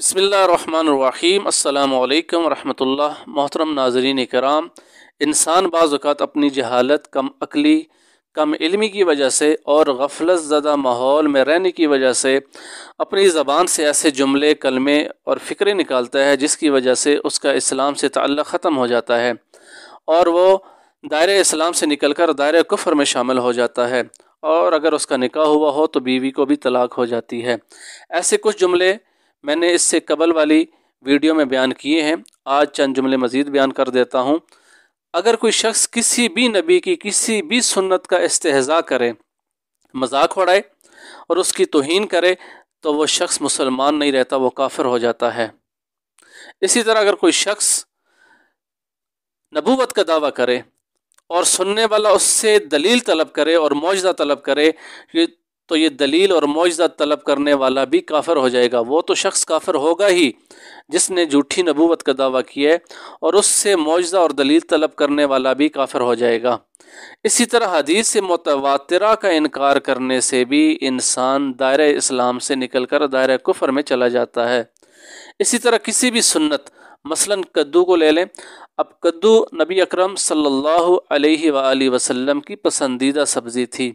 بسم اللہ الرحمن الرحیم۔ السلام علیکم ورحمۃ اللہ۔ محترم ناظرین کرام، انسان بعض اوقات اپنی جہالت، کم عقلی، کم علمی کی وجہ سے اور غفلت زدہ ماحول میں رہنے کی وجہ سے اپنی زبان سے ایسے جملے، کلمے اور فکرے نکالتا ہے جس کی وجہ سے اس کا اسلام سے تعلق ختم ہو جاتا ہے اور وہ دائرہ اسلام سے نکل کر دائرہ کفر میں شامل ہو جاتا ہے، اور اگر اس کا نکاح ہوا ہو تو بیوی کو بھی طلاق ہو جاتی ہے۔ ایسے کچھ جملے میں نے اس سے قبل والی ویڈیو میں بیان کیے ہیں، آج چند جملے مزید بیان کر دیتا ہوں۔ اگر کوئی شخص کسی بھی نبی کی کسی بھی سنت کا استہزاء کرے، مذاق اڑائے اور اس کی توہین کرے تو وہ شخص مسلمان نہیں رہتا، وہ کافر ہو جاتا ہے۔ اسی طرح اگر کوئی شخص نبوت کا دعویٰ کرے اور سننے والا اس سے دلیل طلب کرے اور معجزہ طلب کرے تو یہ دلیل اور معجزہ طلب کرنے والا بھی کافر ہو جائے گا۔ وہ تو شخص کافر ہوگا ہی جس نے جھوٹی نبوت کا دعویٰ کیا ہے، اور اس سے معجزہ اور دلیل طلب کرنے والا بھی کافر ہو جائے گا۔ اسی طرح حدیث متواترہ کا انکار کرنے سے بھی انسان دائرہ اسلام سے نکل کر دائرہ کفر میں چلا جاتا ہے۔ اسی طرح کسی بھی سنت، مثلا کدو کو لے لیں۔ اب کدو نبی اکرم صلی اللہ علیہ وآلہ وسلم کی پسندیدہ سبزی تھی۔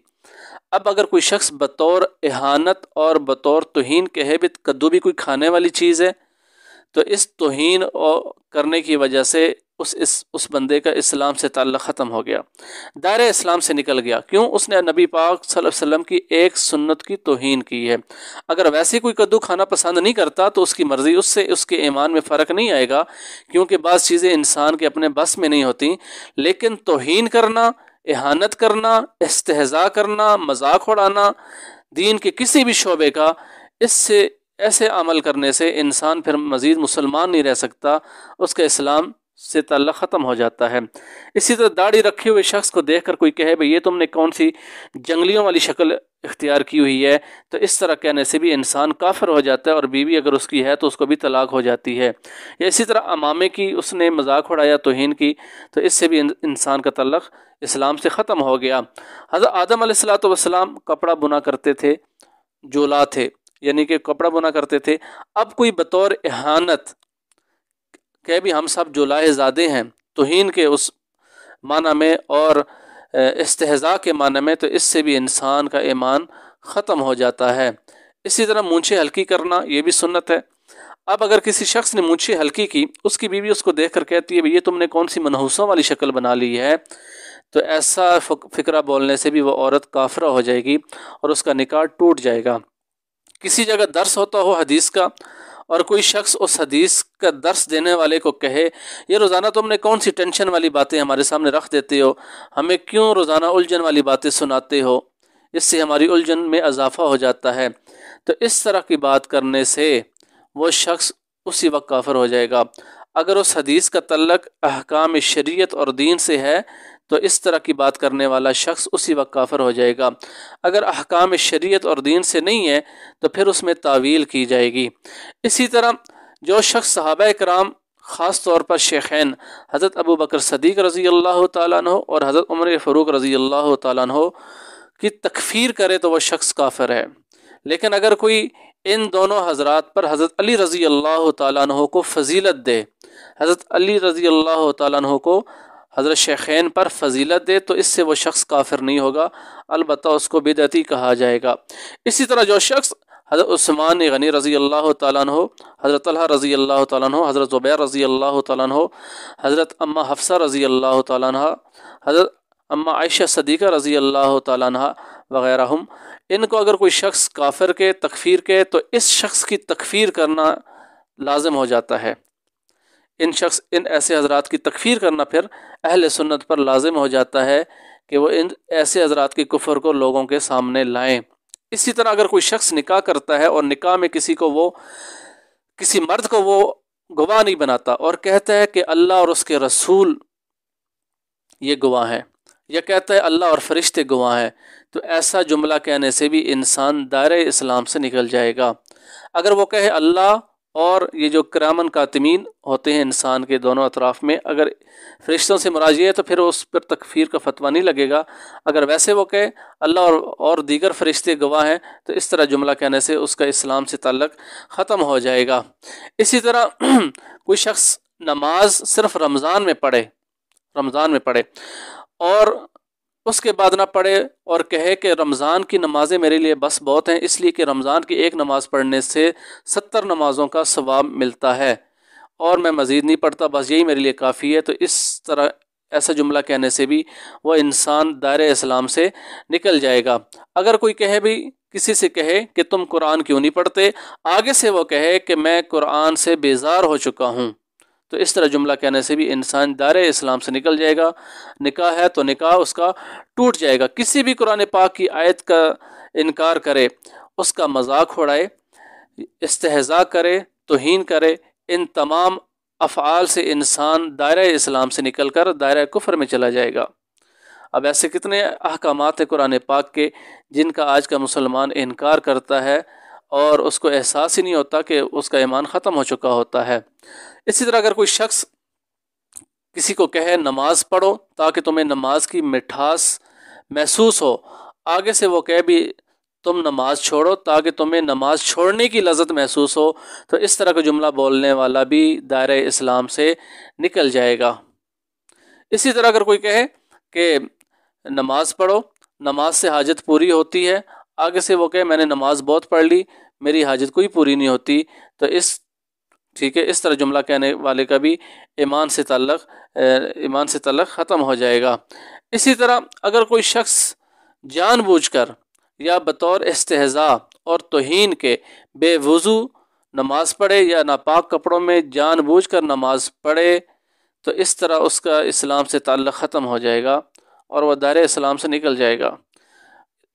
اب اگر کوئی شخص بطور اہانت اور بطور توہین کہے بھی کدو بھی کوئی کھانے والی چیز ہے، تو اس توہین کرنے کی وجہ سے اس بندے کا اسلام سے تعلق ختم ہو گیا، دائرہ اسلام سے نکل گیا۔ کیوں؟ اس نے نبی پاک صلی اللہ علیہ وسلم کی ایک سنت کی توہین کی ہے۔ اگر ویسے کوئی کدو کھانا پسند نہیں کرتا تو اس کی مرضی، اس سے اس کے ایمان میں فرق نہیں آئے گا، کیونکہ بعض چیزیں انسان کے اپنے بس میں نہیں ہوتی۔ لیکن توہین کرنا، اہانت کرنا، استہزاء کرنا، مذاق اڑانا دین کے کسی بھی شعبے کا، اس سے ایسے عمل کرنے سے انسان پھر مزید مسلمان نہیں رہ سکتا، اس کا اسلام سے تعلق ختم ہو جاتا ہے۔ اسی طرح داڑھی رکھے ہوئے شخص کو دیکھ کر کوئی کہے بھئی یہ تم نے کون سی جنگلیوں والی شکل اختیار کی ہوئی ہے، تو اس طرح کہنے سے بھی انسان کافر ہو جاتا ہے، اور بیوی اگر اس کی ہے تو اس کو بھی طلاق ہو جاتی ہے۔ یا اسی طرح امامے کی اس نے مذاق اڑایا، توہین کی، تو اس سے بھی انسان کا تعلق اسلام سے ختم ہو گیا۔ حضرت آدم علیہ السلام کپڑا بنا کرتے تھے، جولا تھے، یعنی کہ کپڑا بنا کرتے تھے۔ اب کوئی بطور اہانت کہ بھی ہم سب جولائے زادے ہیں، توہین کے اس معنی میں اور استہزاء کے معنی میں، تو اس سے بھی انسان کا ایمان ختم ہو جاتا ہے۔ اسی طرح مونچھیں ہلکی کرنا، یہ بھی سنت ہے۔ اب اگر کسی شخص نے مونچھیں ہلکی کی، اس کی بیوی اس کو دیکھ کر کہتی ہے یہ تم نے کون سی منحوسوں والی شکل بنا لی ہے، تو ایسا فکرہ بولنے سے بھی وہ عورت کافرہ ہو جائے گی اور اس کا نکاح ٹوٹ جائے گا۔ کسی جگہ درس ہوتا ہو حدیث کا، اور کوئی شخص اس حدیث کا درس دینے والے کو کہے یہ روزانہ تم نے کون سی ٹینشن والی باتیں ہمارے سامنے رکھ دیتے ہو، ہمیں کیوں روزانہ الجھن والی باتیں سناتے ہو، اس سے ہماری الجھن میں اضافہ ہو جاتا ہے، تو اس طرح کی بات کرنے سے وہ شخص اسی وقت کافر ہو جائے گا۔ اگر اس حدیث کا تعلق احکام شریعت اور دین سے ہے تو اس طرح کی بات کرنے والا شخص اسی وقت کافر ہو جائے گا۔ اگر احکام شریعت اور دین سے نہیں ہے تو پھر اس میں تعویل کی جائے گی۔ اسی طرح جو شخص صحابہ کرام، خاص طور پر شیخین حضرت ابو بکر صدیق رضی اللہ تعالیٰ عنہ اور حضرت عمر فاروق رضی اللہ تعالیٰ عنہ کی تکفیر کرے تو وہ شخص کافر ہے۔ لیکن اگر کوئی ان دونوں حضرات پر حضرت علی رضی اللہ تعالیٰ عنہ کو فضیلت دے، حضرت علی رضی اللہ تعالیٰ عنہ کو حضرت شیخین پر فضیلت دے، تو اس سے وہ شخص کافر نہیں ہوگا، البتہ اس کو بدعتی کہا جائے گا۔ اسی طرح جو شخص حضرت عثمان غنی رضی اللہ تعالیٰ عنہ، حضرت طلحہ رضی اللہ تعالیٰ عنہ، حضرت زبیر رضی اللہ تعالیٰ عنہ، حضرت اماں حفصہ رضی اللہ تعالیٰ عنہ، حضرت اماں عائشہ صدیقہ رضی اللہ تعالیٰ عنہ وغیرہ، ان کو اگر کوئی شخص کافر کے، تکفیر کے، تو اس شخص کی تکفیر کرنا لازم ہو جاتا ہے۔ ان ایسے حضرات کی تکفیر کرنا پھر اہل سنت پر لازم ہو جاتا ہے کہ وہ ان ایسے حضرات کی کفر کو لوگوں کے سامنے لائیں۔ اسی طرح اگر کوئی شخص نکاح کرتا ہے اور نکاح میں کسی مرد کو وہ گواہ نہیں بناتا اور کہتا ہے کہ اللہ اور اس کے رسول یہ گواہ ہیں، یا کہتا ہے اللہ اور فرشتے گواہ ہیں، تو ایسا جملہ کہنے سے بھی انسان دائرہ اسلام سے نکل جائے گا۔ اگر وہ کہے اللہ اور یہ جو کرامن کاتمین ہوتے ہیں انسان کے دونوں اطراف میں، اگر فرشتوں سے مراد یہ ہے تو پھر اس پر تکفیر کا فتویٰ نہیں لگے گا۔ اگر ویسے وہ کہے اللہ اور دیگر فرشتے گواہ ہیں تو اس طرح جملہ کہنے سے اس کا اسلام سے تعلق ختم ہو جائے گا۔ اسی طرح کوئی شخص نماز صرف رمضان میں پڑھے اور اس کے بعد نہ پڑھے اور کہے کہ رمضان کی نمازیں میرے لیے بس بہت ہیں، اس لیے کہ رمضان کی ایک نماز پڑھنے سے 70 نمازوں کا ثواب ملتا ہے اور میں مزید نہیں پڑھتا، بس یہی میرے لیے کافی ہے، تو اس طرح ایسا جملہ کہنے سے بھی وہ انسان دائرہ اسلام سے نکل جائے گا۔ اگر کوئی کسی سے کہے کہ تم قرآن کیوں نہیں پڑھتے، آگے سے وہ کہے کہ میں قرآن سے بیزار ہو چکا ہوں، تو اس طرح جملہ کہنے سے بھی انسان دائرہ اسلام سے نکل جائے گا۔ نکاح ہے تو نکاح اس کا ٹوٹ جائے گا۔ کسی بھی قرآن پاک کی آیت کا انکار کرے، اس کا مذاق اڑائے، استہزاء کرے، توہین کرے، ان تمام افعال سے انسان دائرہ اسلام سے نکل کر دائرہ کفر میں چلا جائے گا۔ اب ایسے کتنے احکامات ہیں قرآن پاک کے جن کا آج کا مسلمان انکار کرتا ہے اور اس کو احساس ہی نہیں ہوتا کہ اس کا ایمان ختم ہو چکا ہوتا ہے۔ اسی طرح اگر کوئی شخص کسی کو کہے نماز پڑھو تاکہ تمہیں نماز کی مٹھاس محسوس ہو، آگے سے وہ کہے بھی تم نماز چھوڑو تاکہ تمہیں نماز چھوڑنے کی لذت محسوس ہو، تو اس طرح کا جملہ بولنے والا بھی دائرہ اسلام سے نکل جائے گا۔ اسی طرح اگر کوئی کہے کہ نماز پڑھو، نماز سے حاجت پوری ہوتی ہے، آگے سے وہ کہے میں نے نماز بہت پڑھ لی، میری حاجت کوئی پوری نہیں ہوتی، تو اس طرح جملہ کہنے والے کا بھی ایمان سے تعلق ختم ہو جائے گا۔ اسی طرح اگر کوئی شخص جان بوجھ کر یا بطور استہزاء اور توہین کے بے وضو نماز پڑھے یا ناپاک کپڑوں میں جان بوجھ کر نماز پڑھے، تو اس طرح اس کا اسلام سے تعلق ختم ہو جائے گا اور وہ دائرہ اسلام سے نکل جائے گا۔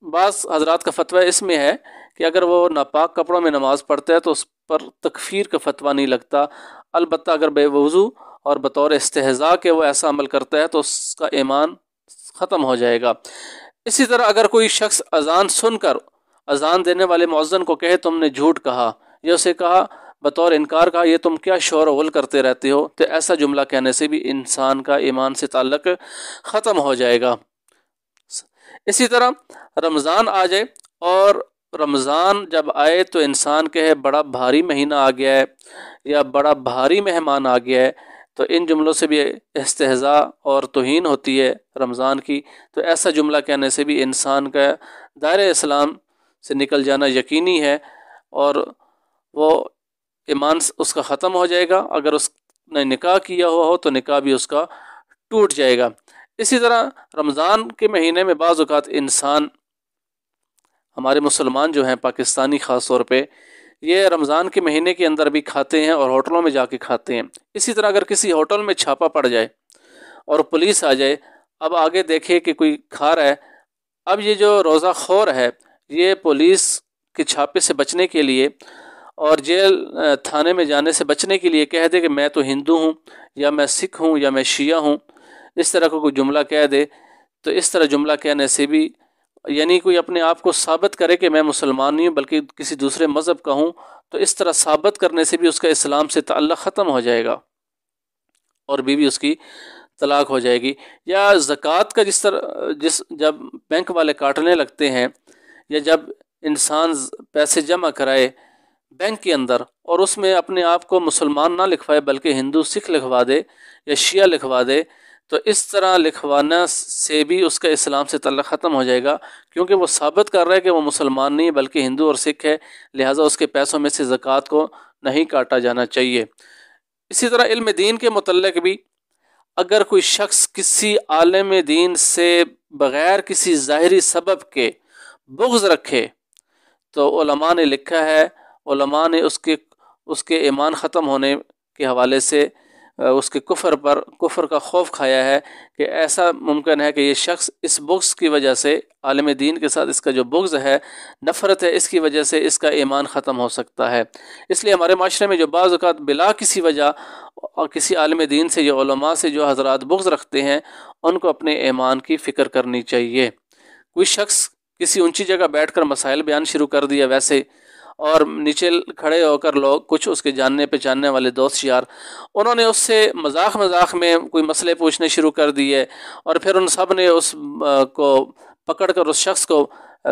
بعض حضرات کا فتویٰ اس میں ہے کہ اگر وہ ناپاک کپڑوں میں نماز پڑھتا ہے تو اس پر تکفیر کا فتویٰ نہیں لگتا، البتہ اگر بے وضو اور بطور استہزاء کے وہ ایسا عمل کرتا ہے تو اس کا ایمان ختم ہو جائے گا۔ اسی طرح اگر کوئی شخص اذان سن کر اذان دینے والے مؤذن کو کہے تم نے جھوٹ کہا، یا اسے کہا بطور انکار کہا یہ تم کیا شور و غل کرتے رہتے ہو، تو ایسا جملہ کہنے سے بھی انسان کا ایمان سے تعلق ختم ہو جائے گا۔ اسی طرح رمضان آ جائے اور رمضان جب آئے تو انسان کہے بڑا بھاری مہینہ آ گیا ہے یا بڑا بھاری مہمان آ گیا ہے، تو ان جملوں سے بھی استہزاء اور توہین ہوتی ہے رمضان کی، تو ایسا جملہ کہنے سے بھی انسان کا دائرہ اسلام سے نکل جانا یقینی ہے اور وہ ایمان اس کا ختم ہو جائے گا۔ اگر اس نے نکاح کیا ہوا ہو تو نکاح بھی اس کا ٹوٹ جائے گا۔ اسی طرح رمضان کے مہینے میں بعض اوقات انسان، ہمارے مسلمان جو ہیں پاکستانی خاص طور پہ، یہ رمضان کے مہینے کے اندر بھی کھاتے ہیں اور ہوٹلوں میں جا کے کھاتے ہیں۔ اسی طرح اگر کسی ہوٹل میں چھاپا پڑ جائے اور پولیس آ جائے، اب آگے دیکھے کہ کوئی کھا رہا ہے، اب یہ جو روزہ خور ہے یہ پولیس کے چھاپے سے بچنے کے لیے اور جیل تھانے میں جانے سے بچنے کے لیے کہہ دے کہ میں تو ہندو ہوں یا میں سکھ ہوں یا میں شیعہ ہوں، اس طرح کا کوئی جملہ کہہ دے، تو اس طرح جملہ کہنے سے بھی یعنی کوئی اپنے آپ کو ثابت کرے کہ میں مسلمان نہیں ہوں بلکہ کسی دوسرے مذہب کا ہوں، تو اس طرح ثابت کرنے سے بھی اس کا اسلام سے تعلق ختم ہو جائے گا اور بیوی اس کی طلاق ہو جائے گی۔ یا زکوٰۃ کا جب بینک والے کاٹنے لگتے ہیں یا جب انسان پیسے جمع کرائے بینک کے اندر اور اس میں اپنے آپ کو مسلمان نہ لکھوائے بلکہ ہندو سکھ لکھوا دے یا شیعہ لکھوا دے، تو اس طرح لکھوانا سے بھی اس کا اسلام سے تعلق ختم ہو جائے گا، کیونکہ وہ ثابت کر رہا ہے کہ وہ مسلمان نہیں بلکہ ہندو اور سکھ ہے، لہٰذا اس کے پیسوں میں سے زکوٰۃ کو نہیں کاٹا جانا چاہیے۔ اسی طرح علم دین کے متعلق بھی اگر کوئی شخص کسی عالم دین سے بغیر کسی ظاہری سبب کے بغض رکھے تو علماء نے لکھا ہے، علماء نے اس کے ایمان ختم ہونے کے حوالے سے اس کے کفر کا خوف کھایا ہے کہ ایسا ممکن ہے کہ یہ شخص اس بغض کی وجہ سے، عالم دین کے ساتھ اس کا جو بغض ہے، نفرت ہے، اس کی وجہ سے اس کا ایمان ختم ہو سکتا ہے۔ اس لیے ہمارے معاشرے میں جو بعض اوقات بلا کسی وجہ اور کسی عالم دین سے یا علماء سے جو حضرات بغض رکھتے ہیں ان کو اپنے ایمان کی فکر کرنی چاہیے۔ کوئی شخص کسی اونچی جگہ بیٹھ کر مسائل بیان شروع کر دیا ویسے، اور نیچے کھڑے ہو کر لوگ کچھ اس کے جاننے پہچاننے والے دوست یار، انہوں نے اس سے مذاق میں کوئی مسئلے پوچھنے شروع کر دیے، اور پھر ان سب نے اس کو پکڑ کر اس شخص کو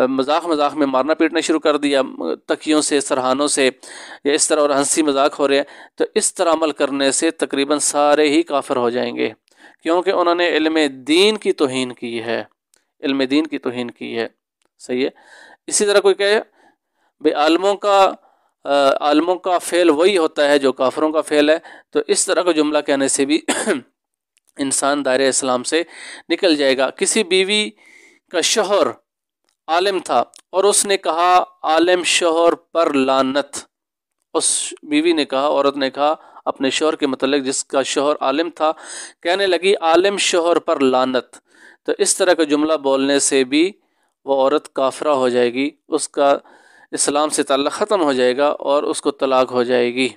مذاق میں مارنا پیٹنا شروع کر دیا، تکیوں سے، سرہانوں سے، یا اس طرح، اور ہنسی مذاق ہو رہے ہیں۔ تو اس طرح عمل کرنے سے تقریباً سارے ہی کافر ہو جائیں گے، کیونکہ انہوں نے علم دین کی توہین کی ہے، علم دین کی توہین کی ہے۔ صحیح ہے۔ اسی طرح کوئی کہے بھئی عالموں کا فعل وہی ہوتا ہے جو کافروں کا فعل ہے، تو اس طرح کا جملہ کہنے سے بھی انسان دائرہ اسلام سے نکل جائے گا۔ کسی بیوی کا شوہر عالم تھا اور اس نے کہا عالم شوہر پر لعنت، اس بیوی نے کہا، عورت نے کہا اپنے شوہر کے متعلق جس کا شوہر عالم تھا، کہنے لگی عالم شوہر پر لعنت، تو اس طرح کا جملہ بولنے سے بھی وہ عورت کافرہ ہو جائے گی، اس کا اسلام سے تعلق ختم ہو جائے گا اور اس کو طلاق ہو جائے گی۔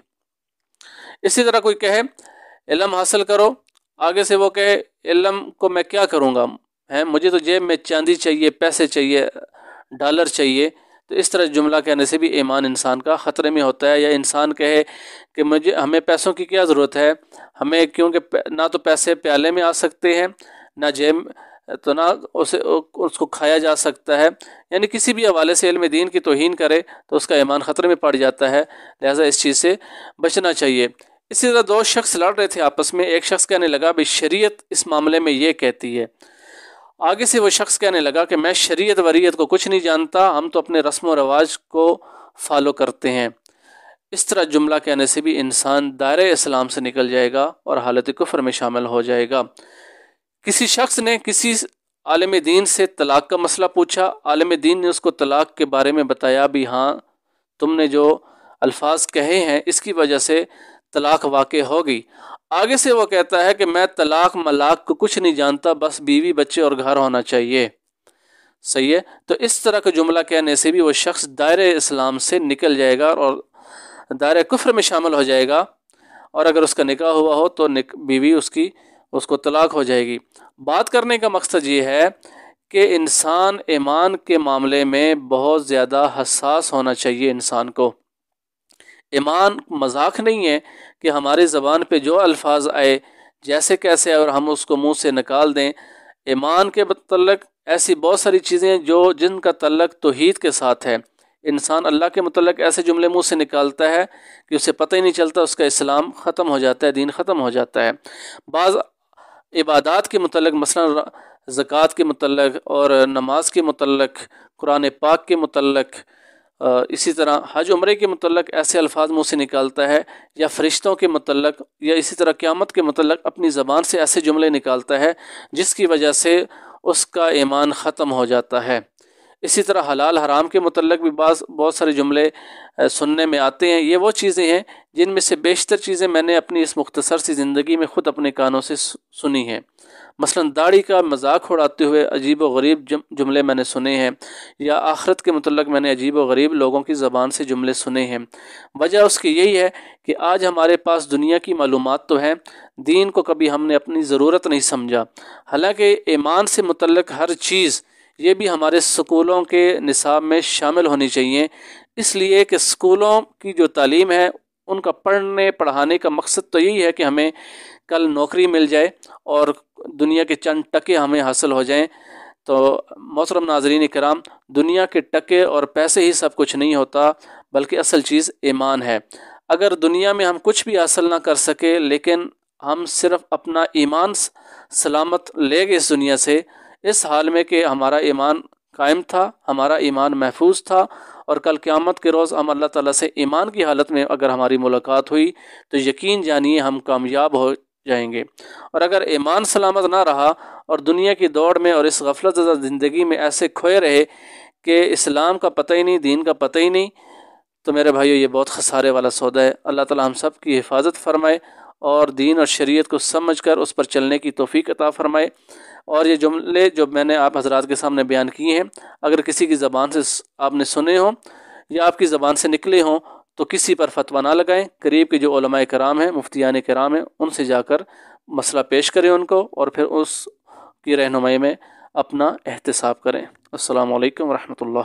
اسی طرح کوئی کہے علم حاصل کرو، آگے سے وہ کہے علم کو میں کیا کروں گا، مجھے تو جیب میں چاندی چاہیے، پیسے چاہیے، ڈالر چاہیے، تو اس طرح جملہ کہنے سے بھی ایمان انسان کا خطرے میں ہوتا ہے۔ یا انسان کہے کہ ہمیں پیسوں کی کیا ضرورت ہے، ہمیں کیونکہ نہ تو پیسے پیالے میں آ سکتے ہیں، نہ جیب تو نہ اس کو کھایا جا سکتا ہے، یعنی کسی بھی حوالے سے علم دین کی توہین کرے تو اس کا ایمان خطرے میں پڑ جاتا ہے، لہٰذا اس چیز سے بچنا چاہیے۔ اسی طرح دو شخص لڑ رہے تھے آپس میں، ایک شخص کہنے لگا بھئی شریعت اس معاملے میں یہ کہتی ہے، آگے سے وہ شخص کہنے لگا کہ میں شریعت وریعت کو کچھ نہیں جانتا، ہم تو اپنے رسم و رواج کو فالو کرتے ہیں۔ اس طرح جملہ کہنے سے بھی انسان دائرہ اسلام سے نکل جائے گا اور حالت کفر میں شامل ہو جائے گا۔ کسی شخص نے کسی عالم دین سے طلاق کا مسئلہ پوچھا، عالم دین نے اس کو طلاق کے بارے میں بتایا بھی ہاں تم نے جو الفاظ کہے ہیں اس کی وجہ سے طلاق واقع ہوگی۔ آگے سے وہ کہتا ہے کہ میں طلاق ملاق کو کچھ نہیں جانتا، بس بیوی بچے اور گھر ہونا چاہیے۔ صحیح ہے۔ تو اس طرح کا جملہ کہنے سے بھی وہ شخص دائرہ اسلام سے نکل جائے گا اور دائرہ کفر میں شامل ہو جائے گا، اور اگر اس کا نکاح ہوا ہو تو بیوی اس کو طلاق ہو جائے گی۔ بات کرنے کا مقصد یہ ہے کہ انسان ایمان کے معاملے میں بہت زیادہ حساس ہونا چاہیے۔ انسان کو ایمان مذاق نہیں ہے کہ ہماری زبان پہ جو الفاظ آئے جیسے کیسے اور ہم اس کو منہ سے نکال دیں۔ ایمان کے متعلق ایسی بہت ساری چیزیں جن کا تعلق توحید کے ساتھ ہے، انسان اللہ کے متعلق ایسے جملے منہ سے نکالتا ہے کہ اسے پتہ ہی نہیں چلتا، اس کا اسلام ختم ہو جاتا ہے، دین ختم ہو جاتا ہے۔ بعض عبادات کے متعلق، مثلا زکوٰۃ کے متعلق اور نماز کے متعلق، قرآن پاک کے متعلق، اسی طرح حج عمرے کے متعلق ایسے الفاظ منہ سے نکالتا ہے، یا فرشتوں کے متعلق، یا اسی طرح قیامت کے متعلق اپنی زبان سے ایسے جملے نکالتا ہے جس کی وجہ سے اس کا ایمان ختم ہو جاتا ہے۔ اسی طرح حلال حرام کے متعلق بھی بہت سارے جملے سننے میں آتے ہیں۔ یہ وہ چیزیں ہیں جن میں سے بیشتر چیزیں میں نے اپنی اس مختصر سی زندگی میں خود اپنے کانوں سے سنی ہیں۔ مثلا داڑھی کا مذاق اڑاتے ہوئے عجیب و غریب جملے میں نے سنے ہیں، یا آخرت کے متعلق میں نے عجیب و غریب لوگوں کی زبان سے جملے سنے ہیں۔ وجہ اس کی یہی ہے کہ آج ہمارے پاس دنیا کی معلومات تو ہیں، دین کو کبھی ہم نے اپنی ضرورت نہیں سمجھا، حالانکہ ایمان سے متعلق ہر چیز یہ بھی ہمارے سکولوں کے نصاب میں شامل ہونی چاہیے، اس لیے کہ سکولوں کی جو تعلیم ہے ان کا پڑھانے کا مقصد تو یہی ہے کہ ہمیں کل نوکری مل جائے اور دنیا کے چند ٹکے ہمیں حاصل ہو جائیں۔ تو محترم ناظرین کرام، دنیا کے ٹکے اور پیسے ہی سب کچھ نہیں ہوتا، بلکہ اصل چیز ایمان ہے۔ اگر دنیا میں ہم کچھ بھی حاصل نہ کر سکے لیکن ہم صرف اپنا ایمان سلامت لے گئے اس دنیا سے، اس حال میں کہ ہمارا ایمان قائم تھا، ہمارا ایمان محفوظ تھا، اور کل قیامت کے روز ہم اللہ تعالیٰ سے ایمان کی حالت میں اگر ہماری ملاقات ہوئی تو یقین جانیے ہم کامیاب ہو جائیں گے۔ اور اگر ایمان سلامت نہ رہا اور دنیا کی دوڑ میں اور اس غفلت زدہ زندگی میں ایسے کھوئے رہے کہ اسلام کا پتہ ہی نہیں، دین کا پتہ ہی نہیں، تو میرے بھائیو یہ بہت خسارے والا سودا ہے۔ اللہ تعالیٰ ہم سب کی حفاظت فرمائے اور دین اور شریعت کو سمجھ کر اس پر چلنے کی توفیق عطا فرمائے۔ اور یہ جملے جو میں نے آپ حضرات کے سامنے بیان کیے ہیں، اگر کسی کی زبان سے آپ نے سنے ہوں یا آپ کی زبان سے نکلے ہوں تو کسی پر فتویٰ نہ لگائیں، قریب کے جو علماء کرام ہیں، مفتیان کرام ہیں، ان سے جا کر مسئلہ پیش کریں ان کو، اور پھر اس کی رہنمائی میں اپنا احتساب کریں۔ السلام علیکم ورحمۃ اللہ۔